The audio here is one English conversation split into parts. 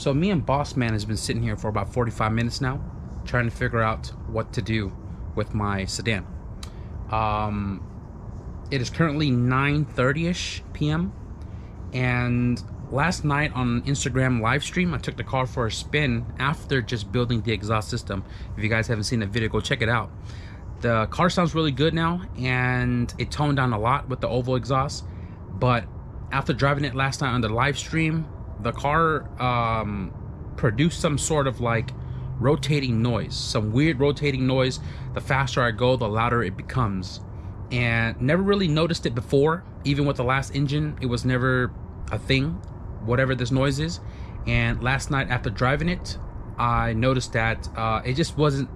So me and Boss Man has been sitting here for about 45 minutes now, trying to figure out what to do with my sedan. It is currently 9:30ish p.m. and last night on Instagram live stream, I took the car for a spin after just building the exhaust system. If you guys haven't seen the video, go check it out. The car sounds really good now, and it toned down a lot with the oval exhaust. But after driving it last night on the live stream, the car produced some sort of like rotating noise, some weird rotating noise. The faster I go, the louder it becomes, and never really noticed it before. Even with the last engine, it was never a thing, whatever this noise is. And last night after driving it, I noticed that it just wasn't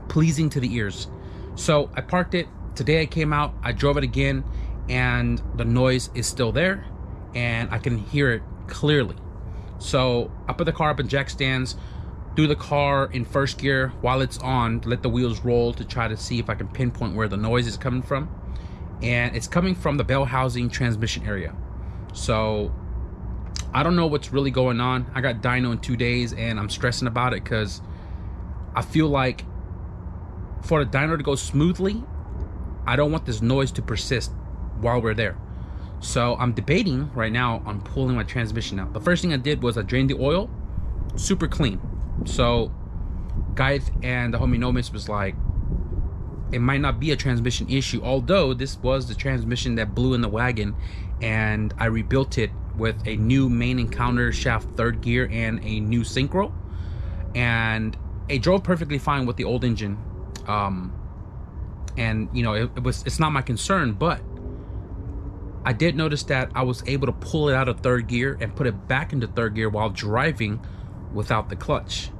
pleasing to the ears. So I parked it. Today I came out, I drove it again, and the noise is still there and I can hear it clearly. So I put the car up in jack stands, threw the car in first gear while it's on, let the wheels roll to try to see if I can pinpoint where the noise is coming from. And it's coming from the bell housing transmission area. So I don't know what's really going on. I got dyno in 2 days and I'm stressing about it because I feel like for the dyno to go smoothly, I don't want this noise to persist while we're there. So I'm debating right now on pulling my transmission out. The first thing I did was I drained the oil, super clean. So Guy and the homie Nomis was like, it might not be a transmission issue, although this was the transmission that blew in the wagon, and I rebuilt it with a new main and counter shaft third gear and a new synchro, and it drove perfectly fine with the old engine. And you know, it's not my concern, but I did notice that I was able to pull it out of third gear and put it back into third gear while driving without the clutch.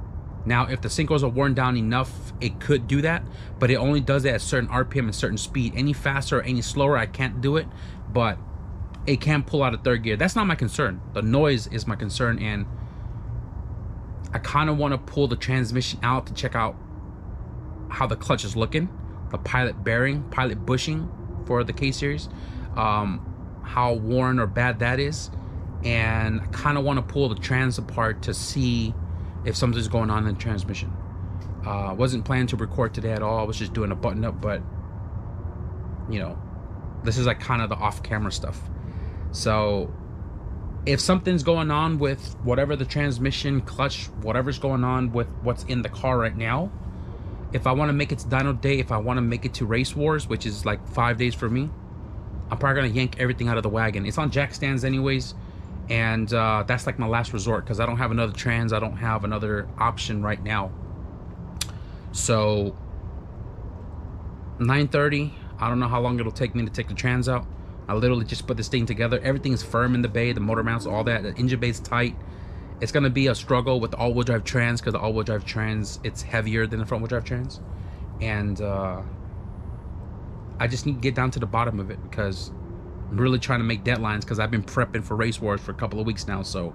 Now, if the synchros are worn down enough, it could do that, but it only does it at certain RPM and certain speed. Any faster or any slower, I can't do it, but it can pull out of third gear. That's not my concern. The noise is my concern, and I kind of want to pull the transmission out to check out how the clutch is looking, the pilot bearing, pilot bushing for the K-Series, how worn or bad that is. And I kind of want to pull the trans apart to see if something's going on in the transmission. Wasn't planning to record today at all. I was just doing a button up, but you know, this is like kind of the off-camera stuff. So if something's going on with whatever the transmission, clutch, whatever's going on with what's in the car right now, if I want to make it to dyno day, if I want to make it to race wars, which is like 5 days for me, I'm probably gonna yank everything out of the wagon. It's on jack stands anyways, and that's like my last resort because I don't have another trans. I don't have another option right now. So 9:30, I don't know how long it'll take me to take the trans out. I literally just put this thing together. Everything is firm in the bay, the motor mounts, all that. The engine bay is tight. It's gonna be a struggle with the all-wheel drive trans because the all-wheel drive trans, it's heavier than the front-wheel drive trans, and I just need to get down to the bottom of it because I'm really trying to make deadlines because I've been prepping for race wars for a couple of weeks now. So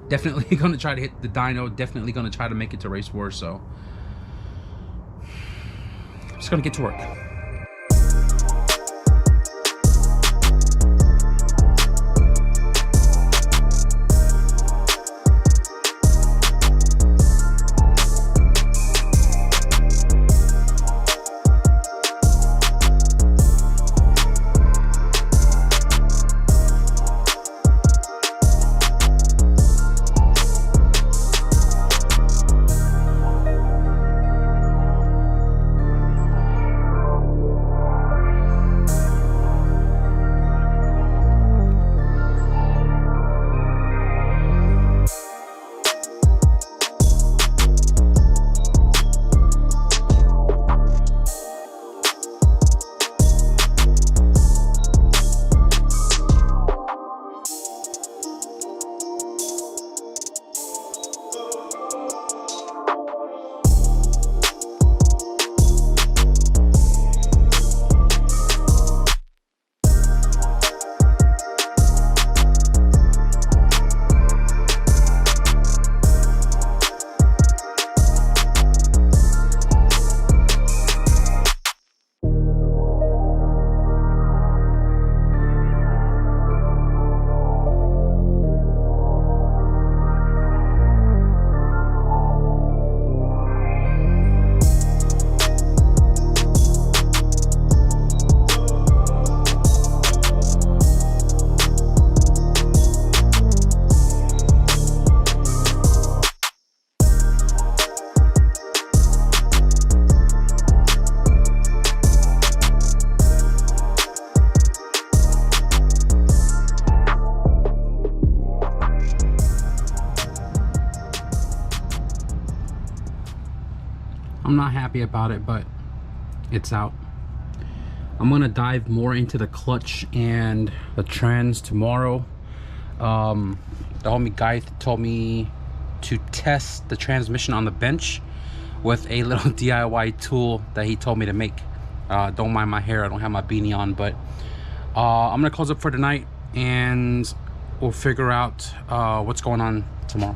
definitely gonna try to hit the dyno, definitely gonna try to make it to race wars. So I'm just gonna get to work. I'm not happy about it, but it's out. I'm gonna dive more into the clutch and the trans tomorrow. The homie guy told me to test the transmission on the bench with a little DIY tool that he told me to make. Don't mind my hair, I don't have my beanie on, but I'm gonna close up for tonight and we'll figure out what's going on tomorrow.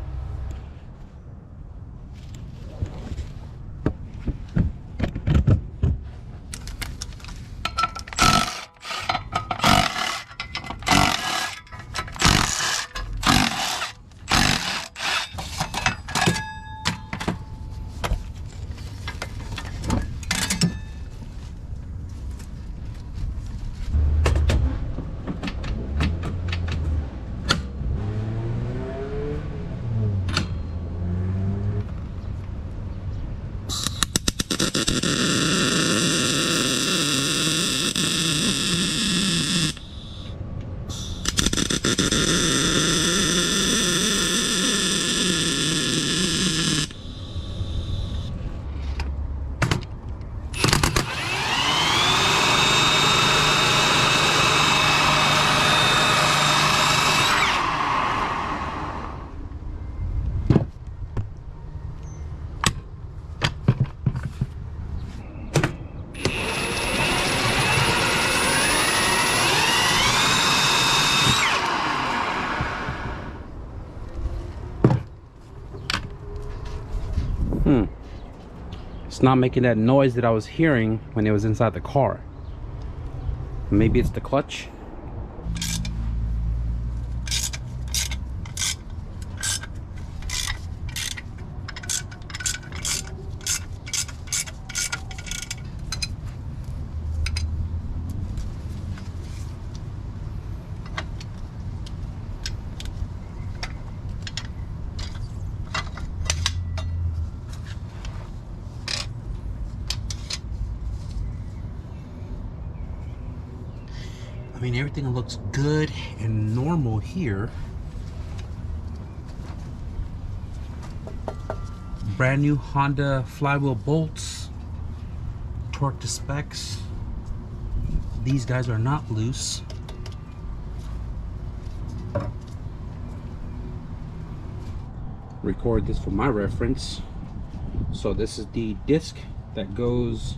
It's not making that noise that I was hearing when it was inside the car. Maybe it's the clutch. I mean, everything looks good and normal here. Brand new Honda flywheel bolts, torque to specs. These guys are not loose. Record this for my reference. So this is the disc that goes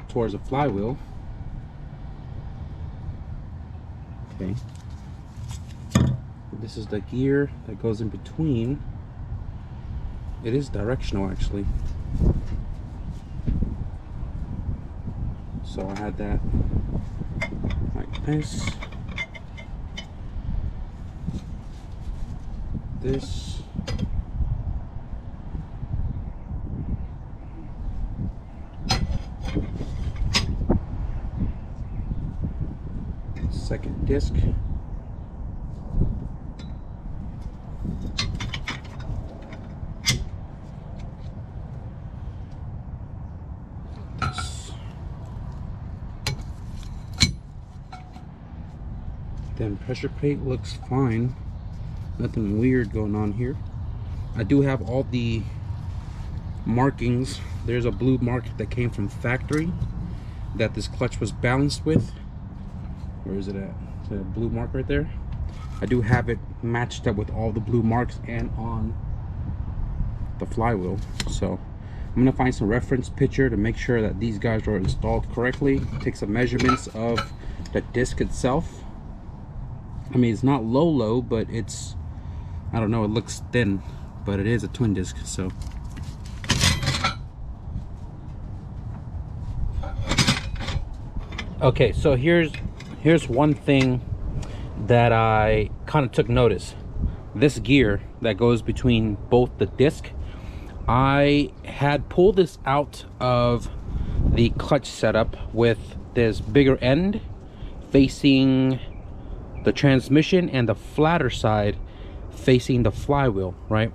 towards the flywheel. Okay. This is the gear that goes in between. It is directional actually. So I had that like this. This. Second disc. Then pressure plate looks fine. Nothing weird going on here. I do have all the markings. There's a blue mark that came from factory that this clutch was balanced with. Where is it at? Is that a blue mark right there? I do have it matched up with all the blue marks and on the flywheel. So I'm gonna find some reference picture to make sure that these guys are installed correctly. Take some measurements of the disc itself. I mean, it's not low, but it's, I don't know, it looks thin, but it is a twin disc, so. Okay, so here's one thing that I kind of took notice. This gear that goes between both the disc, I had pulled this out of the clutch setup with this bigger end facing the transmission and the flatter side facing the flywheel, right?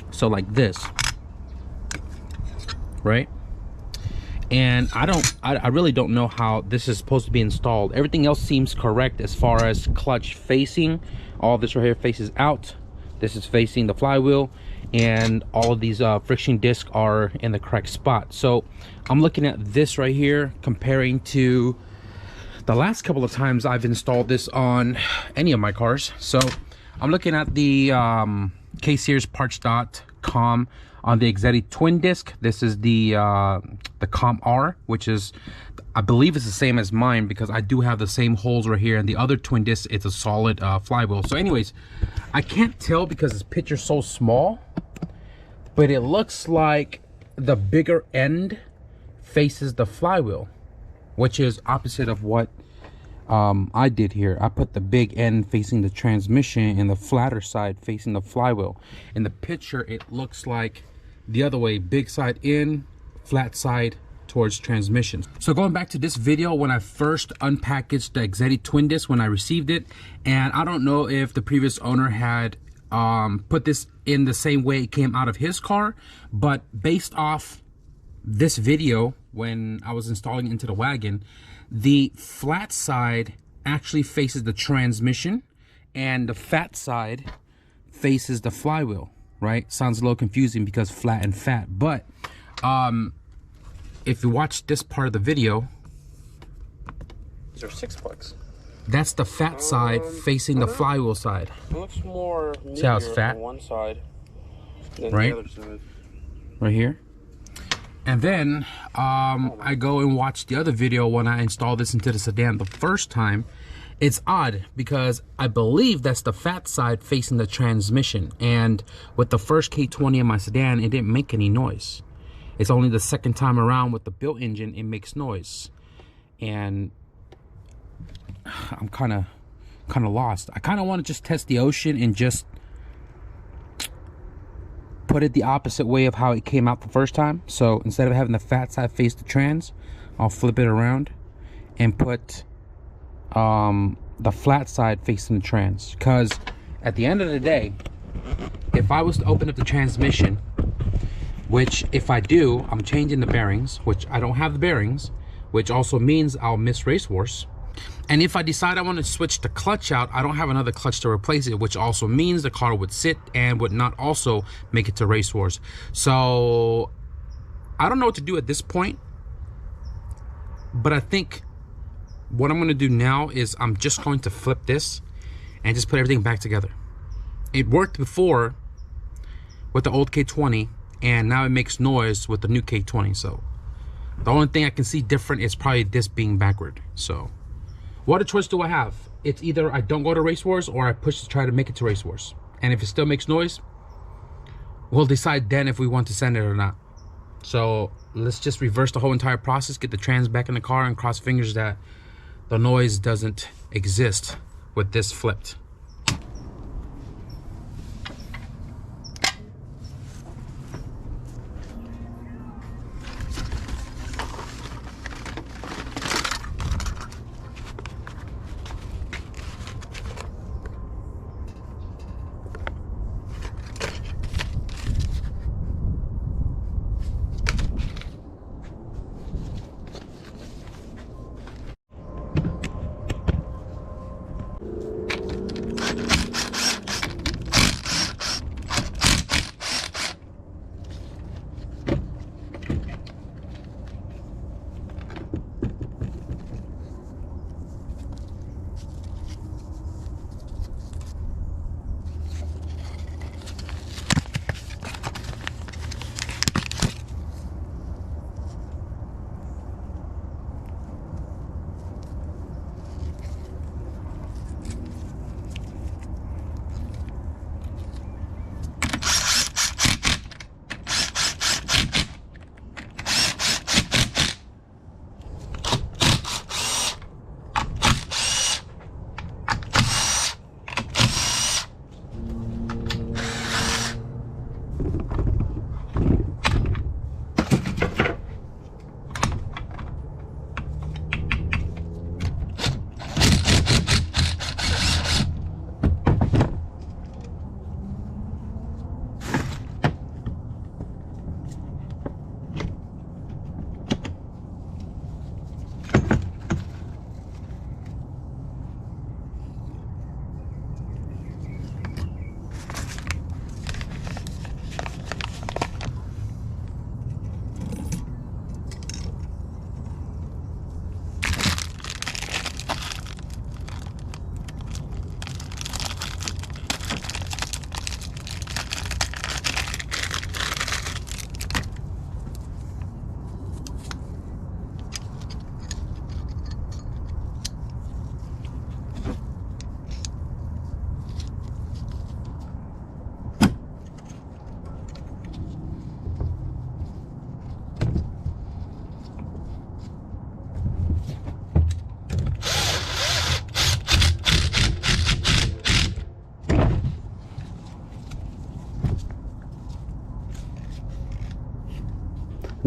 So like this, right? And I really don't know how this is supposed to be installed. Everything else seems correct as far as clutch facing. All this right here faces out. This is facing the flywheel, and all of these friction discs are in the correct spot. So I'm looking at this right here, comparing to the last couple of times I've installed this on any of my cars. So I'm looking at the kseries.parts.com on the Exetti twin disc. This is the Com R, which is, I believe it's the same as mine, because I do have the same holes right here, and the other twin disc, it's a solid flywheel. So anyways, I can't tell because this picture's so small, but it looks like the bigger end faces the flywheel, which is opposite of what I did here. I put the big end facing the transmission and the flatter side facing the flywheel. In the picture, it looks like the other way, big side in, flat side towards transmission. So going back to this video, when I first unpackaged the Exetti twin disc, when I received it, and I don't know if the previous owner had put this in the same way it came out of his car, but based off this video, when I was installing it into the wagon, the flat side actually faces the transmission and the fat side faces the flywheel, right? Sounds a little confusing because flat and fat, but if you watch this part of the video, these are 6 plugs. That's the fat side facing the flywheel side. It looks more see how it's fat on one side than right? the other side. Right here. And then I go and watch the other video when I install this into the sedan the first time. It's odd because I believe that's the fat side facing the transmission, and with the first K20 in my sedan, it didn't make any noise. It's only the second time around with the built engine it makes noise, and I'm kind of lost. I kind of want to just test the Ocean and just put it the opposite way of how it came out the first time. So instead of having the fat side face the trans, I'll flip it around and put the flat side facing the trans, because at the end of the day, if I was to open up the transmission, which if I do, I'm changing the bearings, which I don't have the bearings, which also means I'll miss race wars. And if I decide I want to switch the clutch out, I don't have another clutch to replace it, which also means the car would sit and would not also make it to race wars. So I don't know what to do at this point, but I think what I'm going to do now is I'm just going to flip this and just put everything back together. It worked before with the old K20, and now it makes noise with the new K20. So the only thing I can see different is probably this being backward. So what a choice do I have? It's either I don't go to race wars or I push to try to make it to race wars. And if it still makes noise, we'll decide then if we want to send it or not. So let's just reverse the whole entire process, get the trans back in the car, and cross fingers that the noise doesn't exist with this flipped.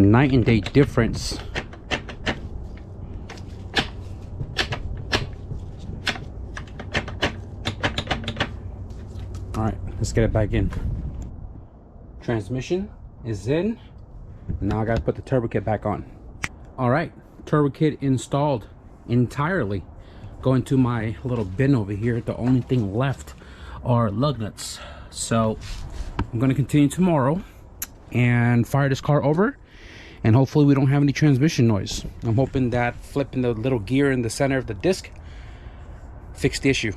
Night and day difference. All right, let's get it back in. Transmission is in. Now I gotta put the turbo kit back on. All right, turbo kit installed entirely. Going to my little bin over here. The only thing left are lug nuts. So I'm gonna continue tomorrow and fire this car over, and hopefully we don't have any transmission noise. I'm hoping that flipping the little gear in the center of the disc fixed the issue.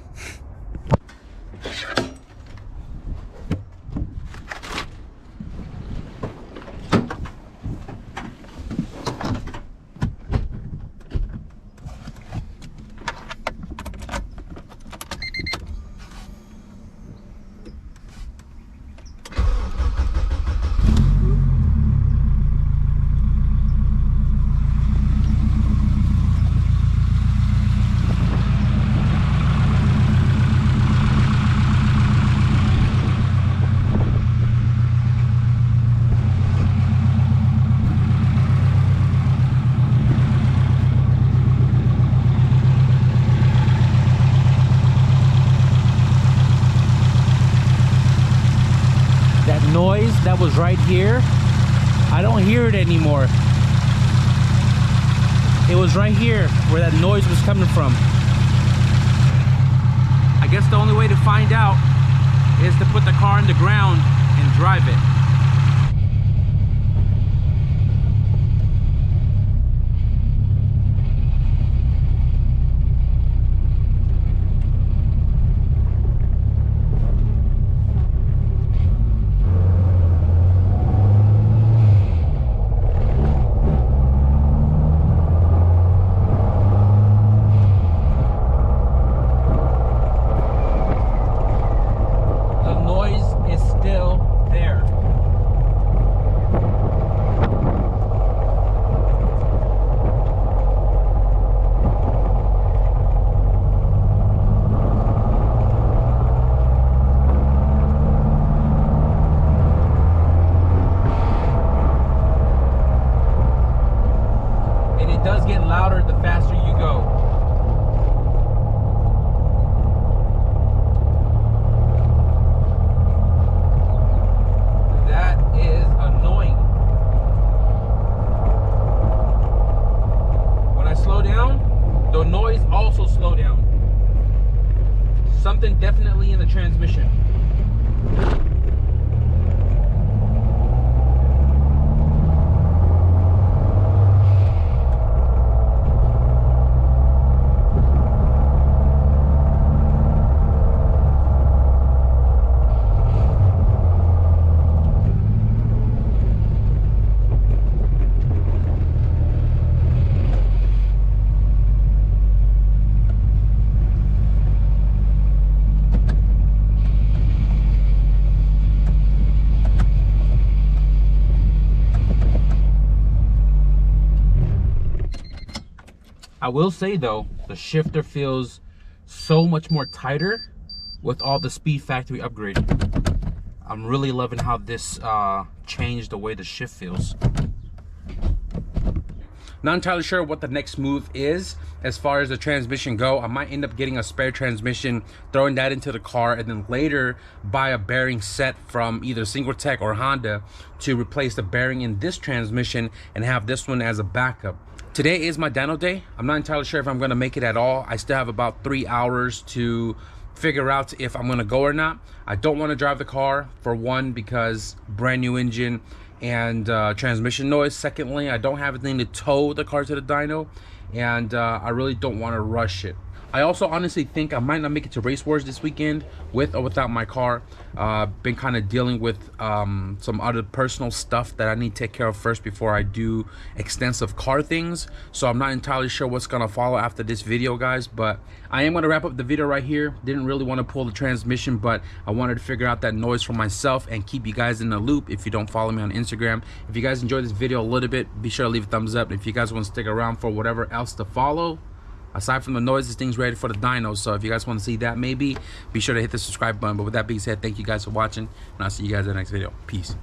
Noise that was right here, I don't hear it anymore. It was right here where that noise was coming from. I guess the only way to find out is to put the car on the ground and drive it. Something definitely in the transmission. I will say though, the shifter feels so much more tighter with all the Speed Factory upgrade. I'm really loving how this changed the way the shift feels. Not entirely sure what the next move is as far as the transmission go. I might end up getting a spare transmission, throwing that into the car, and then later buy a bearing set from either Singletech or Honda to replace the bearing in this transmission and have this one as a backup. Today is my dyno day. I'm not entirely sure if I'm gonna make it at all. I still have about 3 hours to figure out if I'm gonna go or not. I don't wanna drive the car, for one, because brand new engine and transmission noise. Secondly, I don't have anything to tow the car to the dyno, and I really don't wanna rush it. I also honestly think I might not make it to Race Wars this weekend with or without my car. Been kind of dealing with some other personal stuff that I need to take care of first before I do extensive car things. So I'm not entirely sure what's gonna follow after this video, guys, but I am gonna wrap up the video right here. Didn't really want to pull the transmission, but I wanted to figure out that noise for myself and keep you guys in the loop if you don't follow me on Instagram. If you guys enjoyed this video a little bit, be sure to leave a thumbs up. If you guys want to stick around for whatever else to follow, aside from the noise, this thing's ready for the dyno. So if you guys want to see that, maybe be sure to hit the subscribe button. But with that being said, thank you guys for watching, and I'll see you guys in the next video. Peace.